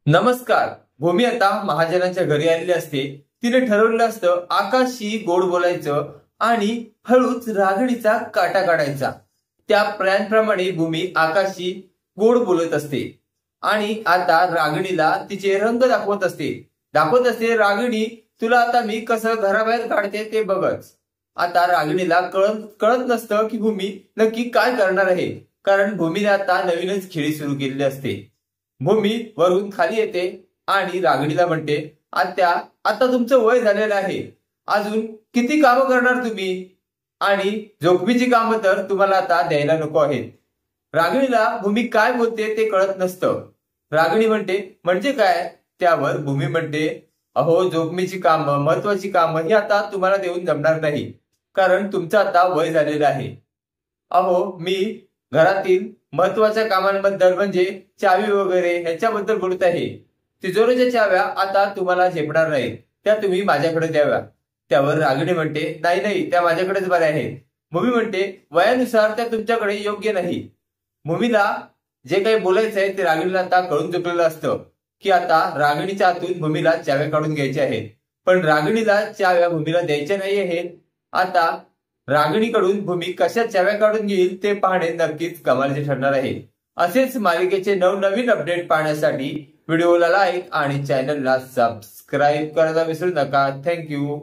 नमस्कार. भूमी आता महाजनाच्या घरी आलेली असते. तिने ठरवलं असतं आकाशशी गोड बोलायचं आणि हळूच रागणीचा काटा काढायचा. त्या प्लॅन प्रमाणे भूमी आकाशशी गोड बोलत असते आणि आता रागणीला तिचे रंग दाखवत असते रागिणी, तुला आता मी कसं घराबाहेर काढते ते बघच. आता रागिणीला कळत नसतं की भूमी नक्की काय करणार आहे, कारण भूमीने आता नवीनच खेळी सुरू केलेली असते. भूमी वरून खाली येते आणि रागिणीला म्हणते, आत्या, आता तुमचं वय झालेलं आहे, अजून किती कामं करणार तुम्ही, आणि जोखमीची कामं तर तुम्हाला आता द्यायला नको आहेत. रागिणीला भूमी काय बोलते ते कळत नसतं. रागिणी म्हणते, म्हणजे काय? त्यावर भूमी म्हणते, अहो, जोखमीची कामं, महत्वाची कामं ही आता तुम्हाला देऊन जमणार नाही, कारण तुमचं आता वय झालेलं आहे. अहो, मी घरातील महत्वाच्या कामांबद्दल म्हणजे चावी वगैरे ह्याच्याबद्दल बोलत आहे. तिजोरीच्या चाव्या आता तुम्हाला झेपणार नाहीत, त्या तुम्ही माझ्याकडे द्याव्या. त्यावर रागिणी म्हणते, नाही नाही, त्या माझ्याकडेच बऱ्या आहेत. भूमी म्हणते, वयानुसार त्या तुमच्याकडे योग्य नाही. भूमीला जे काही बोलायचं आहे ते रागिणीला आता कळून चुकलेलं असतं की आता रागिणीच्या हातून भूमीला चाव्या काढून घ्यायच्या आहेत, पण रागिणीला चाव्या भूमीला द्यायच्या नाही आहेत. आता रागिणीकडून भूमी कशा चाव्या काढून घेईल ते पाहणे नक्कीच कमालीचे ठरणार आहे. असेच मालिकेचे नवनवीन अपडेट पाहण्यासाठी व्हिडिओला लाईक आणि चॅनलला सबस्क्राईब करायला विसरू नका. थँक्यू.